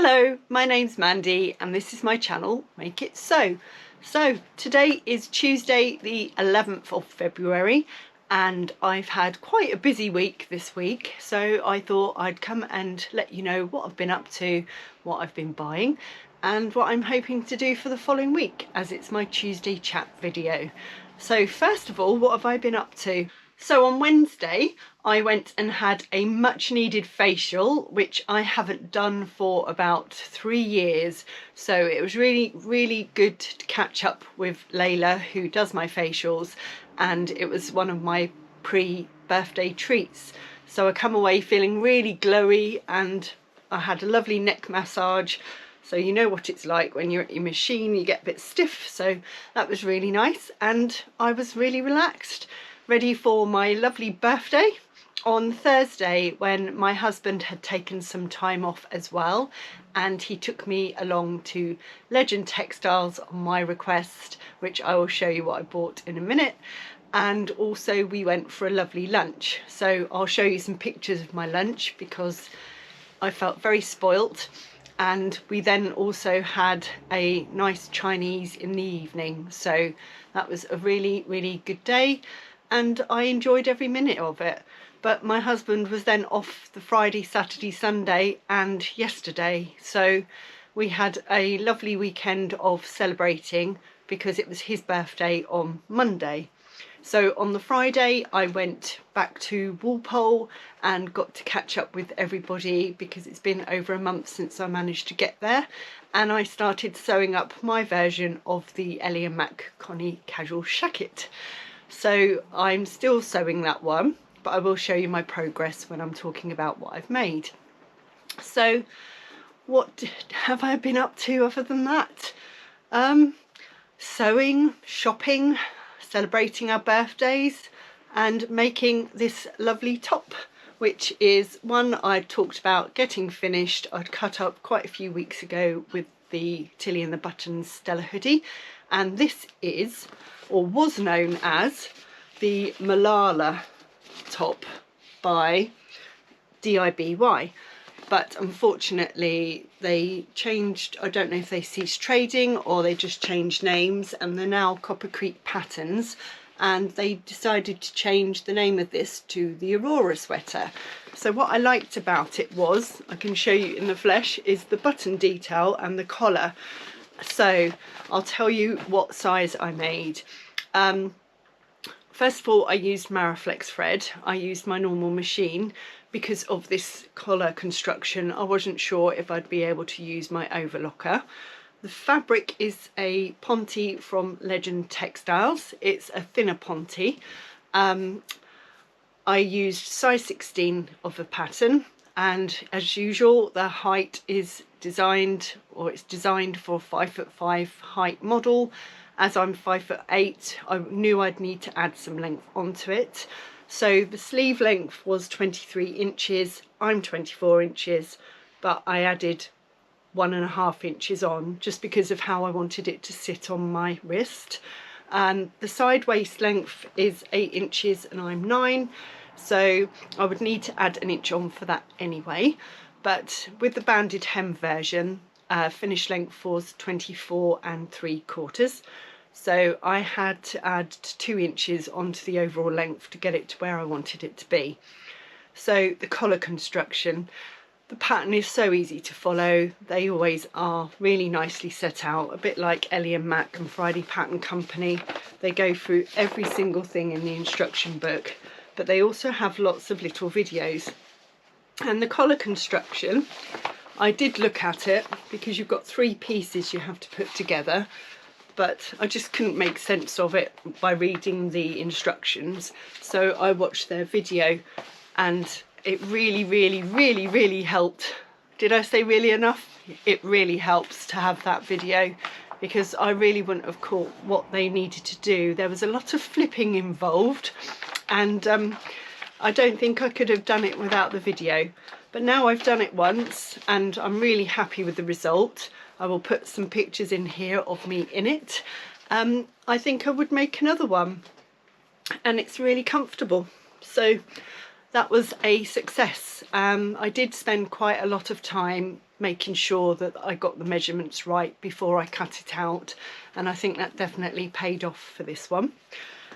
Hello, my name's Mandy and this is my channel, Make It Sew. So today is Tuesday the 11th of February and I've had quite a busy week this week, so I thought I'd come and let you know what I've been up to, what I've been buying and what I'm hoping to do for the following week, as it's my Tuesday chat video. So first of all, what have I been up to? So on Wednesday I went and had a much needed facial, which I haven't done for about 3 years. So it was really good to catch up with Layla, who does my facials, and it was one of my pre-birthday treats. So I come away feeling really glowy and I had a lovely neck massage. So you know what it's like when you're at your machine, you get a bit stiff. So that was really nice and I was really relaxed, ready for my lovely birthday on Thursday, when my husband had taken some time off as well, and he took me along to Legend Textiles on my request, which I will show you what I bought in a minute. And also we went for a lovely lunch, so I'll show you some pictures of my lunch because I felt very spoilt. And we then also had a nice Chinese in the evening, so that was a really good day and I enjoyed every minute of it. But my husband was then off the Friday, Saturday, Sunday and yesterday, so we had a lovely weekend of celebrating because it was his birthday on Monday. So on the Friday I went back to Walpole and got to catch up with everybody because it's been over a month since I managed to get there, and I started sewing up my version of the Ellie & Mac Connie casual shacket. So I'm still sewing that one, but I will show you my progress when I'm talking about what I've made. So what have I been up to other than that? Sewing, shopping, celebrating our birthdays and making this lovely top, which is one I talked about getting finished. I'd cut up quite a few weeks ago with the Tilly and the Buttons Stella hoodie, and this is, or was known as, the Malala top by DIBY. But unfortunately they changed, I don't know if they ceased trading or they just changed names, and they're now Copper Creek Patterns, and they decided to change the name of this to the Aurora Sweater. So what I liked about it was, I can show you in the flesh, is the button detail and the collar. So I'll tell you what size I made. First of all, I used Maraflex thread. I used my normal machine because of this collar construction. I wasn't sure if I'd be able to use my overlocker. The fabric is a Ponte from Legend Textiles. It's a thinner Ponte. I used size 16 of the pattern, and as usual the height is designed, or it's designed for a 5'5" height model. As I'm 5'8", I knew I'd need to add some length onto it. So the sleeve length was 23 inches, I'm 24 inches, but I added 1.5 inches on just because of how I wanted it to sit on my wrist. And the side waist length is 8 inches and I'm 9, so I would need to add an inch on for that anyway. But with the banded hem version, finish length was 24 3/4. So I had to add 2 inches onto the overall length to get it to where I wanted it to be. So the collar construction, the pattern is so easy to follow. They always are really nicely set out, a bit like Ellie & Mac and Friday Pattern Company. They go through every single thing in the instruction book, but they also have lots of little videos. And the collar construction, I did look at it because you've got 3 pieces you have to put together, but I just couldn't make sense of it by reading the instructions. So I watched their video and it really helped. Did I say really enough? It really helps to have that video, because I really wouldn't have caught what they needed to do. There was a lot of flipping involved, and I don't think I could have done it without the video. But now I've done it once and I'm really happy with the result. I will put some pictures in here of me in it. I think I would make another one, and it's really comfortable. So that was a success. I did spend quite a lot of time making sure that I got the measurements right before I cut it out, and I think that definitely paid off for this one.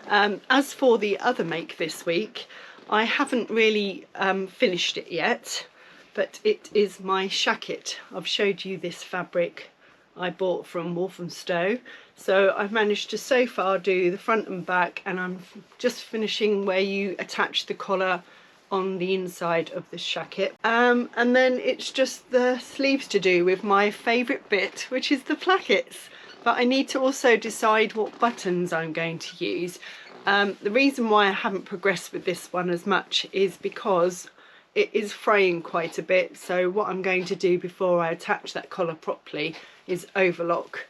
As for the other make this week, I haven't really finished it yet, but it is my shacket. I've showed you this fabric I bought from Walthamstow. So I've managed to so far do the front and back, and I'm just finishing where you attach the collar on the inside of the shacket. And then it's just the sleeves to do with my favourite bit, which is the plackets. But I need to also decide what buttons I'm going to use. The reason why I haven't progressed with this one as much is because it is fraying quite a bit. So what I'm going to do before I attach that collar properly is overlock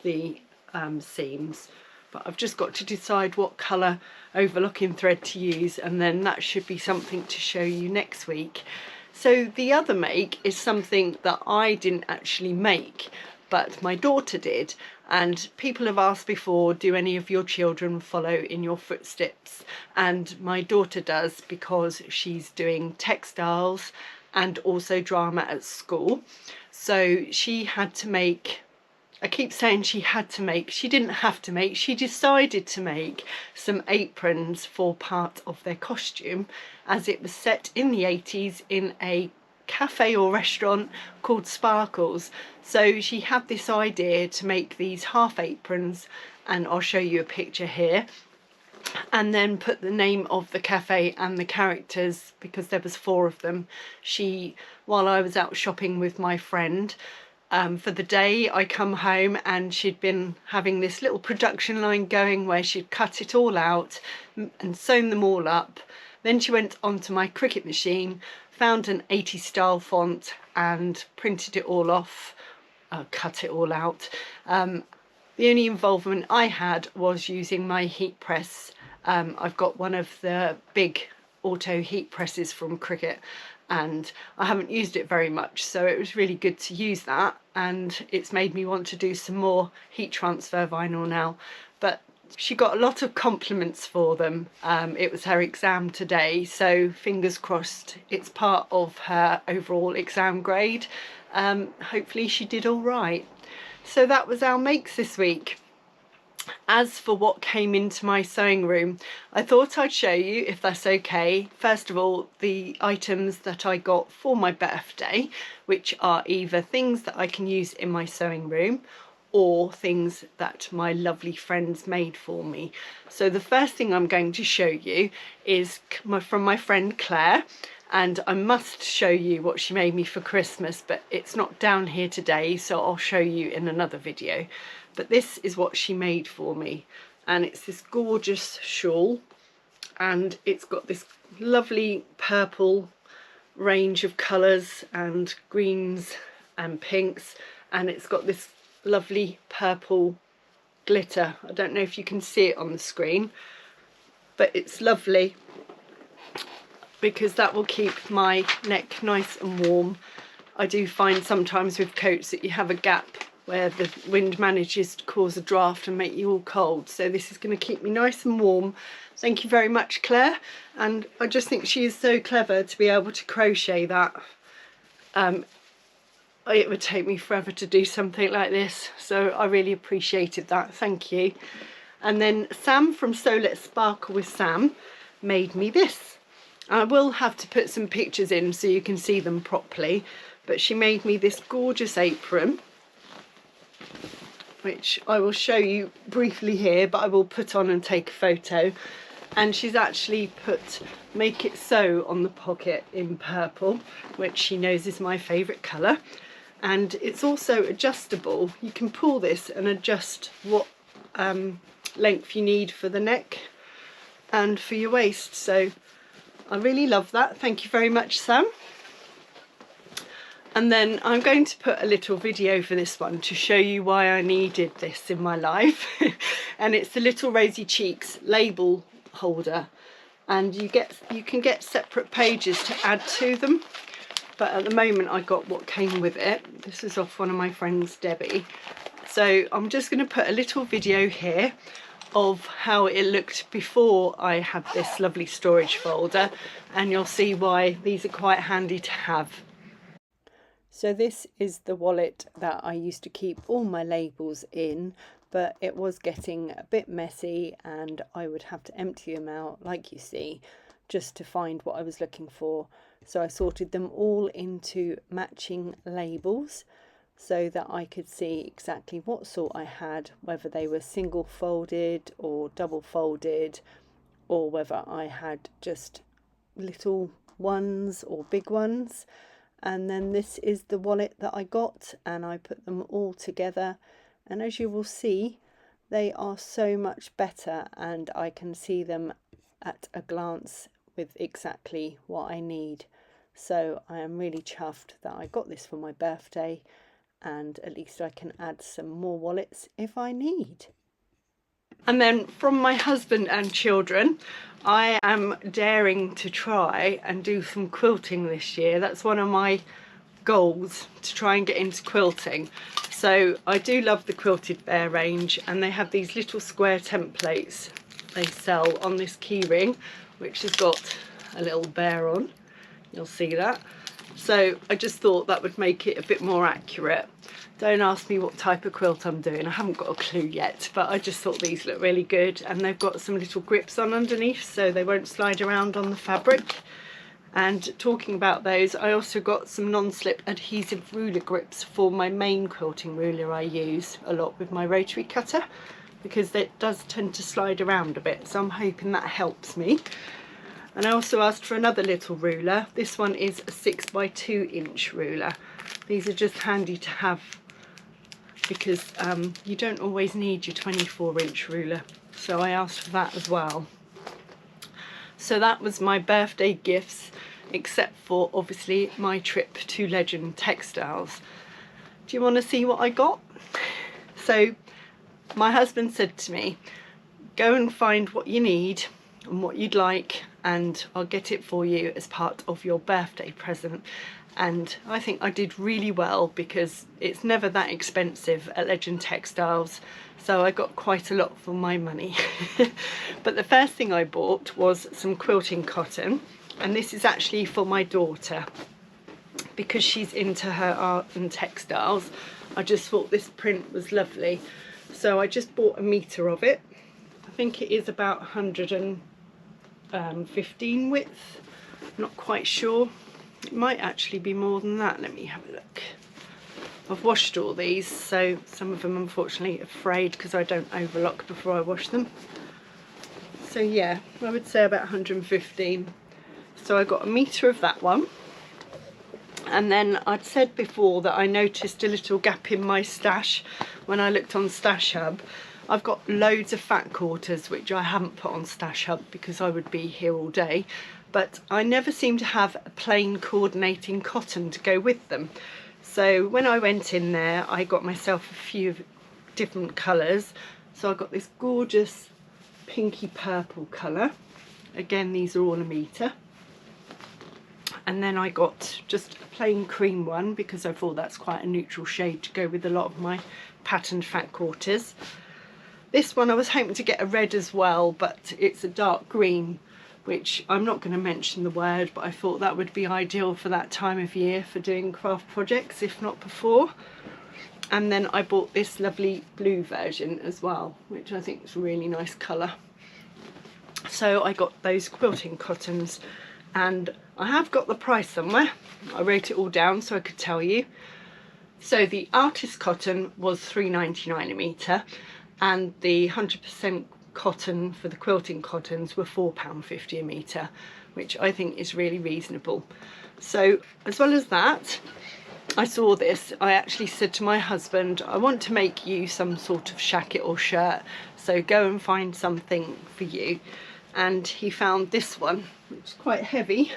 the seams. But I've just got to decide what colour overlocking thread to use, and then that should be something to show you next week. So the other make is something that I didn't actually make, but my daughter did. And people have asked before, do any of your children follow in your footsteps? And my daughter does, because she's doing textiles and also drama at school. So she had to make, I keep saying she had to make, she didn't have to make, she decided to make some aprons for part of their costume, as it was set in the 80s in a cafe or restaurant called Sparkles. So she had this idea to make these half aprons, and I'll show you a picture here, and then put the name of the cafe and the characters, because there was 4 of them. She, while I was out shopping with my friend for the day, I come home and she'd been having this little production line going where she'd cut it all out and sewn them all up. Then she went onto my Cricut machine, found an 80s style font and printed it all off, cut it all out. The only involvement I had was using my heat press. I've got one of the big auto heat presses from Cricut, and I haven't used it very much, so it was really good to use that, and it's made me want to do some more heat transfer vinyl now. But she got a lot of compliments for them. It was her exam today, so fingers crossed it's part of her overall exam grade. Hopefully she did all right. So that was our makes this week. As for what came into my sewing room, I thought I'd show you, if that's okay, first of all, the items that I got for my birthday, which are either things that I can use in my sewing room or things that my lovely friends made for me. So the first thing I'm going to show you is from my friend Clare, and I must show you what she made me for Christmas, but it's not down here today, so I'll show you in another video. But this is what she made for me, and it's this gorgeous shawl, and it's got this lovely purple range of colours and greens and pinks, and it's got this lovely purple glitter. I don't know if you can see it on the screen, but it's lovely because that will keep my neck nice and warm. I do find sometimes with coats that you have a gap where the wind manages to cause a draft and make you all cold, so this is going to keep me nice and warm. Thank you very much, Claire, and I just think she is so clever to be able to crochet that. It would take me forever to do something like this, so I really appreciated that, thank you. And then Sam from So Let's Sparkle with Sam made me this. I will have to put some pictures in so you can see them properly, but she made me this gorgeous apron, which I will show you briefly here, but I will put on and take a photo. And she's actually put Make It So on the pocket in purple, which she knows is my favourite colour. And it's also adjustable. You can pull this and adjust what length you need for the neck and for your waist. So I really love that. Thank you very much, Sam. And then I'm going to put a little video for this one to show you why I needed this in my life. And it's the Little Rosy Cheeks label holder, and you can get separate pages to add to them, but at the moment I got what came with it. This is off one of my friends, DIBY. So I'm just going to put a little video here of how it looked before I had this lovely storage folder, and you'll see why these are quite handy to have. So this is the wallet that I used to keep all my labels in, but it was getting a bit messy and I would have to empty them out, like you see, just to find what I was looking for. So I sorted them all into matching labels so that I could see exactly what sort I had, whether they were single folded or double folded, or whether I had just little ones or big ones. And then this is the wallet that I got, and I put them all together, and as you will see, they are so much better and I can see them at a glance with exactly what I need. So I am really chuffed that I got this for my birthday, and at least I can add some more wallets if I need. And then from my husband and children, I am daring to try and do some quilting this year. That's one of my goals, to try and get into quilting. So I do love the Quilted Bear range, and they have these little square templates they sell on this key ring, which has got a little bear on. You'll see that. So I just thought that would make it a bit more accurate. Don't ask me what type of quilt I'm doing, I haven't got a clue yet, but I just thought these look really good, and they've got some little grips on underneath so they won't slide around on the fabric. And talking about those, I also got some non-slip adhesive ruler grips for my main quilting ruler I use a lot with my rotary cutter, because it does tend to slide around a bit, so I'm hoping that helps me. And I also asked for another little ruler. This one is a 6x2 inch ruler. These are just handy to have because you don't always need your 24-inch ruler, so I asked for that as well. So that was my birthday gifts, except for obviously my trip to Legend Textiles. Do you want to see what I got? So my husband said to me, go and find what you need and what you'd like, and I'll get it for you as part of your birthday present. And I think I did really well because it's never that expensive at Legend Textiles, so I got quite a lot for my money. But the first thing I bought was some quilting cotton, and this is actually for my daughter because she's into her art and textiles. I just thought this print was lovely, so I just bought a metre of it. I think it is about 115 width, not quite sure. It might actually be more than that. Let me have a look. I've washed all these, so some of them unfortunately are frayed because I don't overlock before I wash them. So yeah, I would say about 115. So I got a metre of that one. And then I'd said before that I noticed a little gap in my stash when I looked on Stash Hub. I've got loads of fat quarters which I haven't put on Stash Hub because I would be here all day, but I never seem to have a plain coordinating cotton to go with them. So when I went in there, I got myself a few different colours. So I got this gorgeous pinky purple colour. Again, these are all a metre. And then I got just a plain cream one because I thought that's quite a neutral shade to go with a lot of my patterned fat quarters. This one I was hoping to get a red as well, but it's a dark green, which I'm not going to mention the word, but I thought that would be ideal for that time of year for doing craft projects, if not before. And then I bought this lovely blue version as well, which I think is a really nice colour. So I got those quilting cottons, and I have got the price somewhere. I wrote it all down so I could tell you. So the artist cotton was £3.99 a metre, and the 100% cotton for the quilting cottons were £4.50 a metre, which I think is really reasonable. So as well as that, I saw this. I actually said to my husband, I want to make you some sort of shacket or shirt, so go and find something for you. And he found this one, which is quite heavy,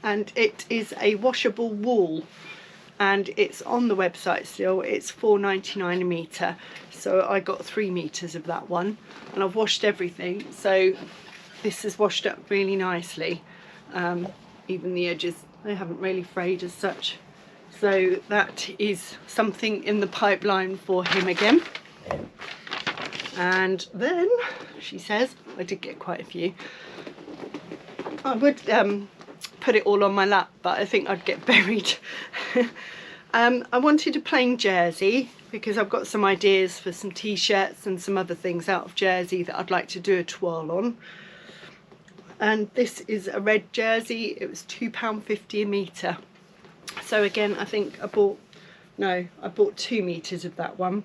and it is a washable wool, and it's on the website still. It's £4.99 a metre, so I got 3 metres of that one, and I've washed everything, so this is washed up really nicely. Even the edges, they haven't really frayed as such, so that is something in the pipeline for him again. And then she says, I did get quite a few. I would put it all on my lap, but I think I'd get buried. I wanted a plain jersey because I've got some ideas for some t-shirts and some other things out of jersey that I'd like to do a toile on. And this is a red jersey. It was £2.50 a metre. So again, I think I bought 2 meters of that one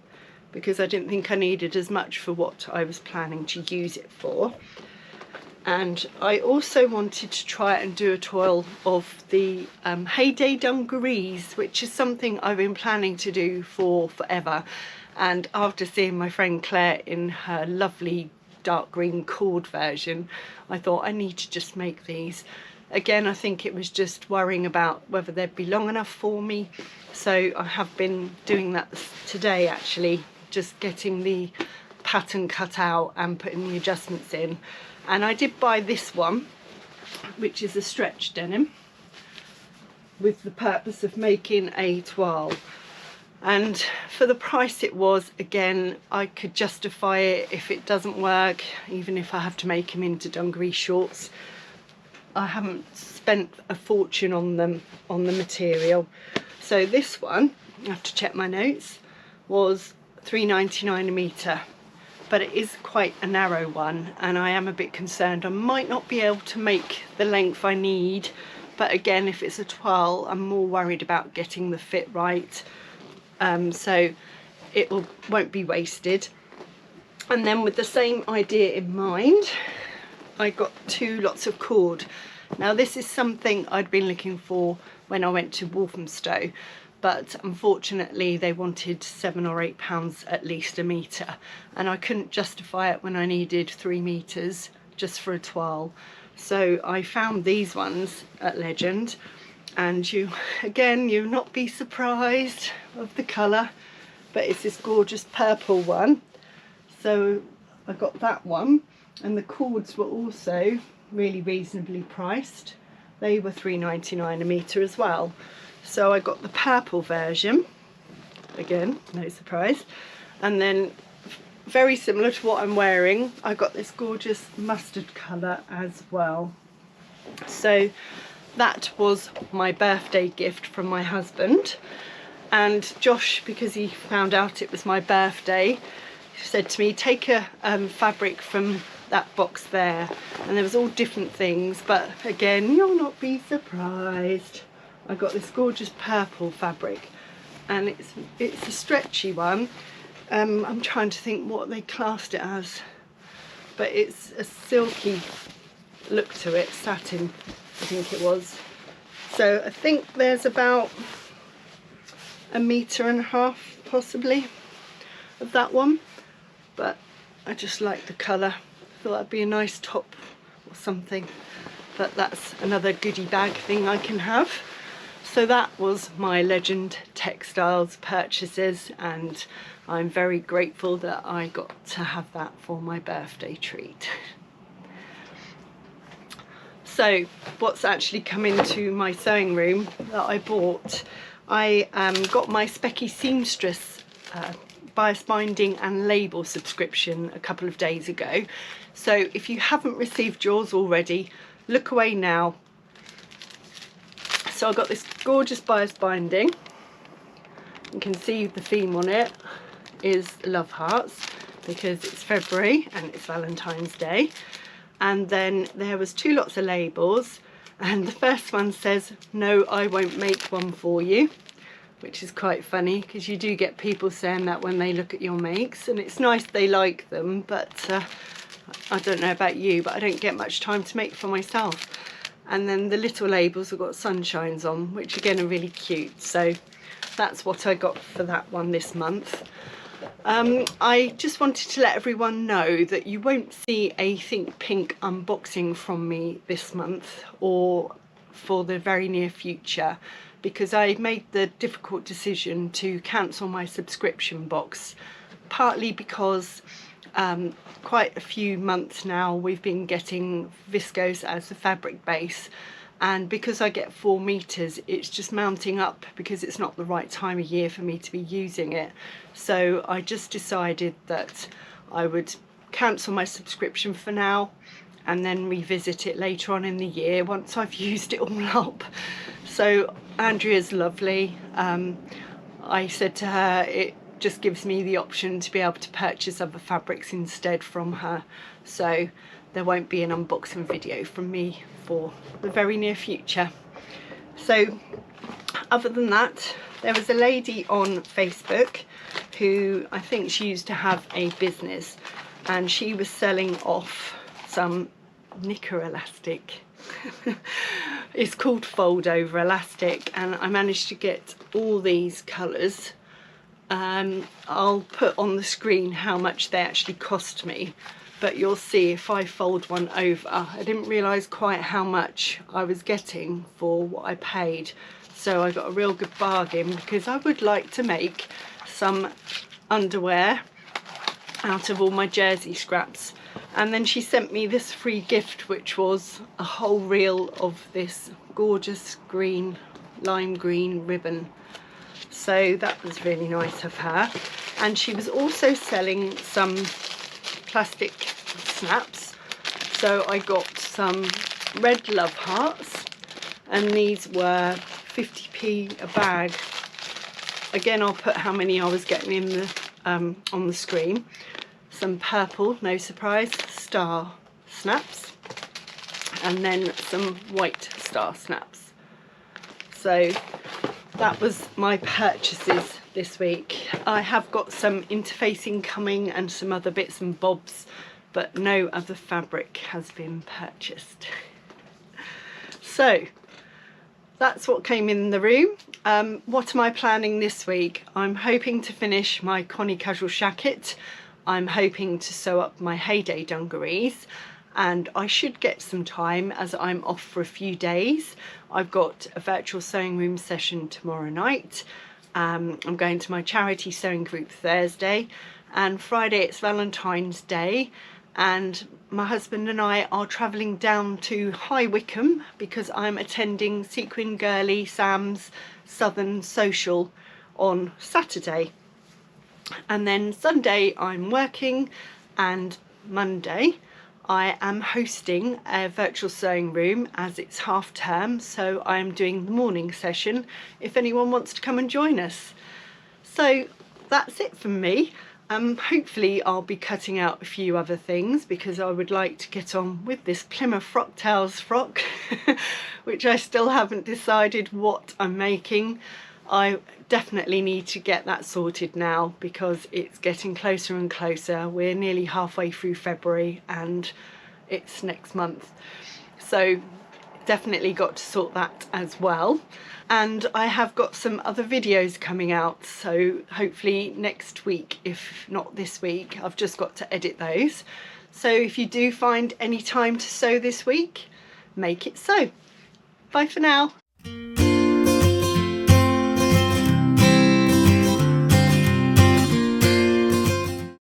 because I didn't think I needed as much for what I was planning to use it for. And I also wanted to try and do a toile of the Heyday Dungarees, which is something I've been planning to do for forever. And after seeing my friend Clare in her lovely dark green cord version, I thought I need to just make these. Again, I think it was just worrying about whether they'd be long enough for me. So I have been doing that today actually, just getting the pattern cut out and putting the adjustments in. And I did buy this one, which is a stretch denim, with the purpose of making a toile. And for the price it was, again, I could justify it if it doesn't work, even if I have to make them into dungaree shorts. I haven't spent a fortune on them, on the material. So this one, I have to check my notes, was £3.99 a metre. But it is quite a narrow one, and I am a bit concerned I might not be able to make the length I need. But again, if it's a toile, I'm more worried about getting the fit right, so it won't be wasted. And then with the same idea in mind, I got 2 lots of cord. Now this is something I'd been looking for when I went to Walthamstow, but unfortunately they wanted £7 or £8 at least a metre, and I couldn't justify it when I needed 3 metres just for a toile. So I found these ones at Legend, and you'll not be surprised of the colour, but it's this gorgeous purple one. So I got that one, and the cords were also really reasonably priced. They were £3.99 a metre as well. So I got the purple version, again, no surprise. And then very similar to what I'm wearing, I got this gorgeous mustard colour as well. So that was my birthday gift from my husband. And Josh, because he found out it was my birthday, said to me, take a fabric from that box there. And there was all different things, but again, you'll not be surprised. I got this gorgeous purple fabric, and it's a stretchy one. I'm trying to think what they classed it as, but it's a silky look to it, satin I think it was. So I think there's about 1.5 meters possibly of that one, but I just like the colour. Thought that'd be a nice top or something, but that's another goodie bag thing I can have. So that was my Legend Textiles purchases, and I'm very grateful that I got to have that for my birthday treat. So what's actually come into my sewing room that I bought, I got my Specky Seamstress bias binding and label subscription a couple of days ago. So if you haven't received yours already, look away now. So I got this gorgeous bias binding. You can see the theme on it is love hearts because it's February and it's Valentine's Day. And then there was 2 lots of labels, and the first one says, no, I won't make one for you, which is quite funny because you do get people saying that when they look at your makes, and it's nice they like them, but I don't know about you, but I don't get much time to make for myself. And then the little labels have got sunshines on, which again are really cute. So that's what I got for that one this month. I just wanted to let everyone know that you won't see a Think Pink unboxing from me this month or for the very near future, because I made the difficult decision to cancel my subscription box, partly because quite a few months now we've been getting viscose as the fabric base, and because I get 4 meters, it's just mounting up because it's not the right time of year for me to be using it. So I just decided that I would cancel my subscription for now and then revisit it later on in the year once I've used it all up. So Andrea's lovely. I said to her it just gives me the option to be able to purchase other fabrics instead from her, so there won't be an unboxing video from me for the very near future. So other than that, there was a lady on Facebook who I think she used to have a business, and she was selling off some knicker elastic. It's called fold over elastic, and I managed to get all these colours. I'll put on the screen how much they actually cost me, but you'll see if I fold one over, I didn't realise quite how much I was getting for what I paid. So I got a real good bargain, because I would like to make some underwear out of all my jersey scraps. And then she sent me this free gift, which was a whole reel of this gorgeous green, lime green ribbon. So that was really nice of her. And she was also selling some plastic snaps. So I got some red love hearts, and these were 50p a bag. Again, I'll put how many I was getting in the on the screen. Some purple, no surprise, star snaps, and then some white star snaps. So that was my purchases this week. I have got some interfacing coming and some other bits and bobs, but no other fabric has been purchased. So that's what came in the room. What am I planning this week? I'm hoping to finish my Connie Casual Shacket. I'm hoping to sew up my Heyday dungarees, and I should get some time as I'm off for a few days. I've got a virtual sewing room session tomorrow night. I'm going to my charity sewing group Thursday, and Friday it's Valentine's Day, and my husband and I are travelling down to High Wycombe because I'm attending Sequin Girly Sam's Southern Social on Saturday. And then Sunday I'm working, and Monday I am hosting a virtual sewing room as it's half term, so I am doing the morning session if anyone wants to come and join us. So that's it from me. Hopefully I'll be cutting out a few other things, because I would like to get on with this Plymouth Frock Tales frock which I still haven't decided what I'm making. I definitely need to get that sorted now, because it's getting closer and closer. We're nearly halfway through February and it's next month, so definitely got to sort that as well. And I have got some other videos coming out, so hopefully next week, if not this week. I've just got to edit those. So if you do find any time to sew this week, make it so. Bye for now.